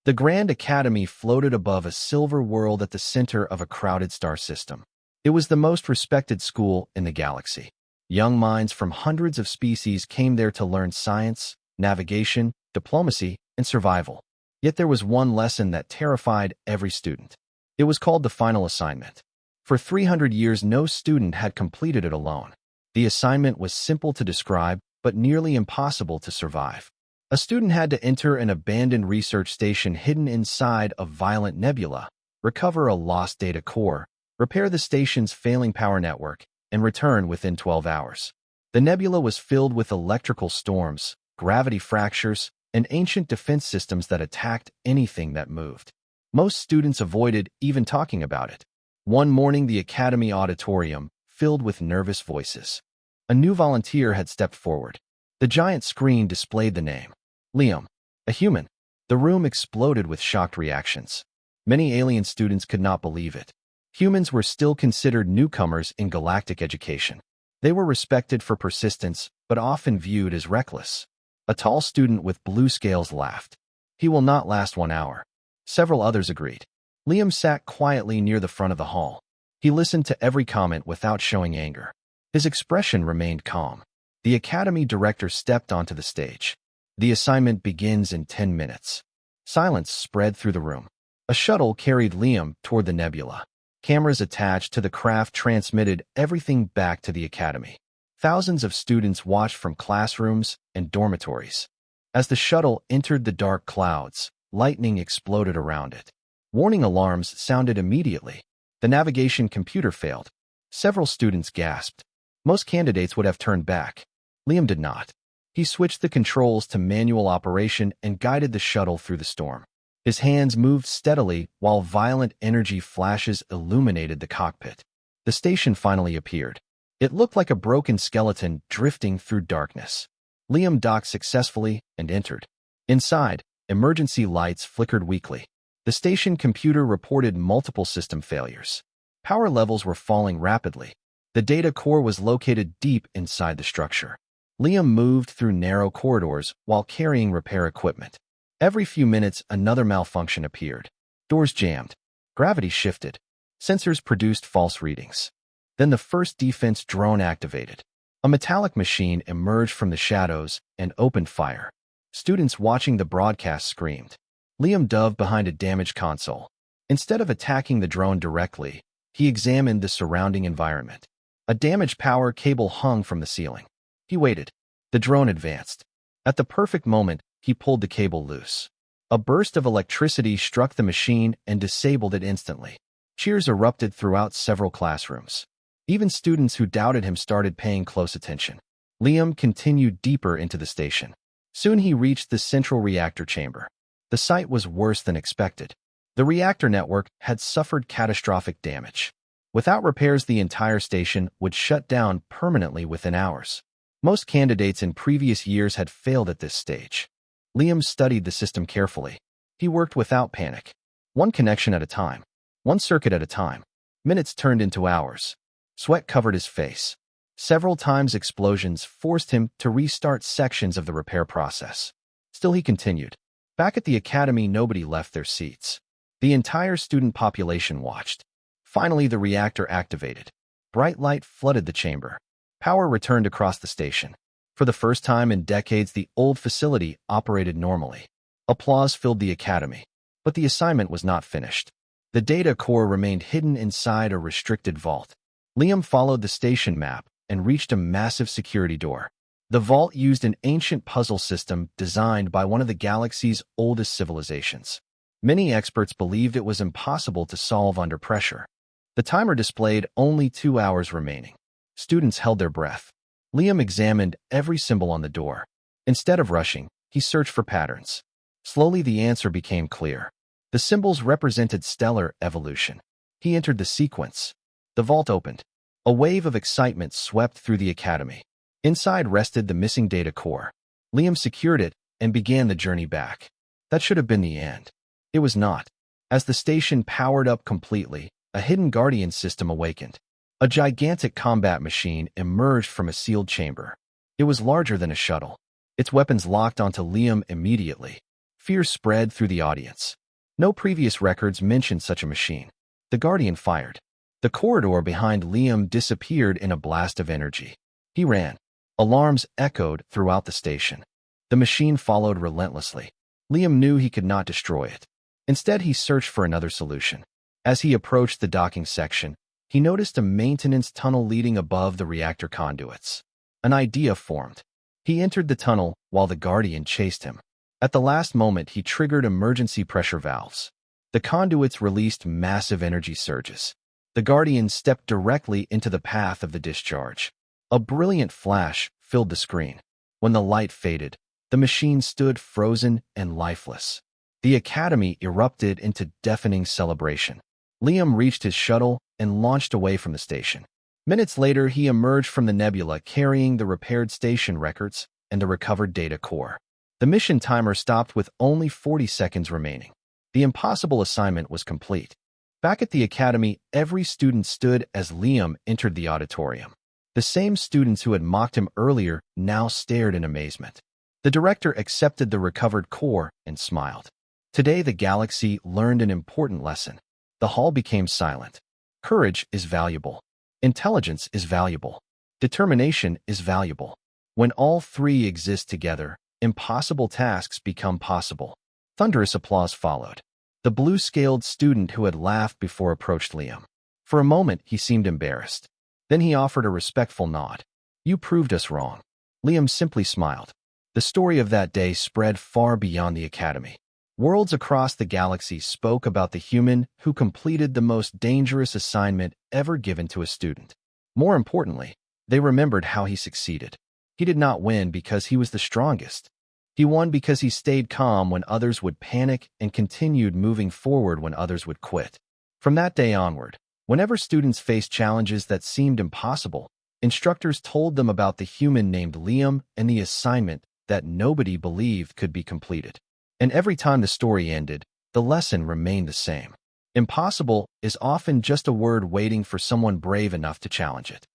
The Grand Academy floated above a silver world at the center of a crowded star system. It was the most respected school in the galaxy. Young minds from hundreds of species came there to learn science, navigation, diplomacy, and survival. Yet there was one lesson that terrified every student. It was called the final assignment. For 300 years, no student had completed it alone. The assignment was simple to describe, but nearly impossible to survive. A student had to enter an abandoned research station hidden inside a violent nebula, recover a lost data core, repair the station's failing power network, and return within 12 hours. The nebula was filled with electrical storms, gravity fractures, and ancient defense systems that attacked anything that moved. Most students avoided even talking about it. One morning, the Academy auditorium filled with nervous voices. A new volunteer had stepped forward. The giant screen displayed the name. Liam, a human. The room exploded with shocked reactions. Many alien students could not believe it. Humans were still considered newcomers in galactic education. They were respected for persistence, but often viewed as reckless. A tall student with blue scales laughed. He will not last 1 hour. Several others agreed. Liam sat quietly near the front of the hall. He listened to every comment without showing anger. His expression remained calm. The Academy director stepped onto the stage. The assignment begins in 10 minutes. Silence spread through the room. A shuttle carried Liam toward the nebula. Cameras attached to the craft transmitted everything back to the Academy. Thousands of students watched from classrooms and dormitories. As the shuttle entered the dark clouds, lightning exploded around it. Warning alarms sounded immediately. The navigation computer failed. Several students gasped. Most candidates would have turned back. Liam did not. He switched the controls to manual operation and guided the shuttle through the storm. His hands moved steadily while violent energy flashes illuminated the cockpit. The station finally appeared. It looked like a broken skeleton drifting through darkness. Liam docked successfully and entered. Inside, emergency lights flickered weakly. The station computer reported multiple system failures. Power levels were falling rapidly. The data core was located deep inside the structure. Liam moved through narrow corridors while carrying repair equipment. Every few minutes, another malfunction appeared. Doors jammed. Gravity shifted. Sensors produced false readings. Then the first defense drone activated. A metallic machine emerged from the shadows and opened fire. Students watching the broadcast screamed. Liam dove behind a damaged console. Instead of attacking the drone directly, he examined the surrounding environment. A damaged power cable hung from the ceiling. He waited. The drone advanced. At the perfect moment, he pulled the cable loose. A burst of electricity struck the machine and disabled it instantly. Cheers erupted throughout several classrooms. Even students who doubted him started paying close attention. Liam continued deeper into the station. Soon he reached the central reactor chamber. The sight was worse than expected. The reactor network had suffered catastrophic damage. Without repairs, the entire station would shut down permanently within hours. Most candidates in previous years had failed at this stage. Liam studied the system carefully. He worked without panic. One connection at a time. One circuit at a time. Minutes turned into hours. Sweat covered his face. Several times explosions forced him to restart sections of the repair process. Still he continued. Back at the academy, nobody left their seats. The entire student population watched. Finally, the reactor activated. Bright light flooded the chamber. Power returned across the station. For the first time in decades, the old facility operated normally. Applause filled the academy. But the assignment was not finished. The data core remained hidden inside a restricted vault. Liam followed the station map and reached a massive security door. The vault used an ancient puzzle system designed by one of the galaxy's oldest civilizations. Many experts believed it was impossible to solve under pressure. The timer displayed only 2 hours remaining. Students held their breath. Liam examined every symbol on the door. Instead of rushing, he searched for patterns. Slowly, the answer became clear. The symbols represented stellar evolution. He entered the sequence. The vault opened. A wave of excitement swept through the academy. Inside rested the missing data core. Liam secured it and began the journey back. That should have been the end. It was not. As the station powered up completely, a hidden guardian system awakened. A gigantic combat machine emerged from a sealed chamber. It was larger than a shuttle. Its weapons locked onto Liam immediately. Fear spread through the audience. No previous records mentioned such a machine. The Guardian fired. The corridor behind Liam disappeared in a blast of energy. He ran. Alarms echoed throughout the station. The machine followed relentlessly. Liam knew he could not destroy it. Instead, he searched for another solution. As he approached the docking section, he noticed a maintenance tunnel leading above the reactor conduits. An idea formed. He entered the tunnel while the Guardian chased him. At the last moment, he triggered emergency pressure valves. The conduits released massive energy surges. The Guardian stepped directly into the path of the discharge. A brilliant flash filled the screen. When the light faded, the machine stood frozen and lifeless. The Academy erupted into deafening celebration. Liam reached his shuttle and launched away from the station. Minutes later, he emerged from the nebula carrying the repaired station records and the recovered data core. The mission timer stopped with only 40 seconds remaining. The impossible assignment was complete. Back at the Academy, every student stood as Liam entered the auditorium. The same students who had mocked him earlier now stared in amazement. The director accepted the recovered core and smiled. Today, the galaxy learned an important lesson. The hall became silent. Courage is valuable. Intelligence is valuable. Determination is valuable. When all three exist together, impossible tasks become possible. Thunderous applause followed. The blue-scaled student who had laughed before approached Liam. For a moment, he seemed embarrassed. Then he offered a respectful nod. "You proved us wrong." Liam simply smiled. The story of that day spread far beyond the Academy. Worlds across the galaxy spoke about the human who completed the most dangerous assignment ever given to a student. More importantly, they remembered how he succeeded. He did not win because he was the strongest. He won because he stayed calm when others would panic and continued moving forward when others would quit. From that day onward, whenever students faced challenges that seemed impossible, instructors told them about the human named Liam and the assignment that nobody believed could be completed. And every time the story ended, the lesson remained the same. Impossible is often just a word waiting for someone brave enough to challenge it.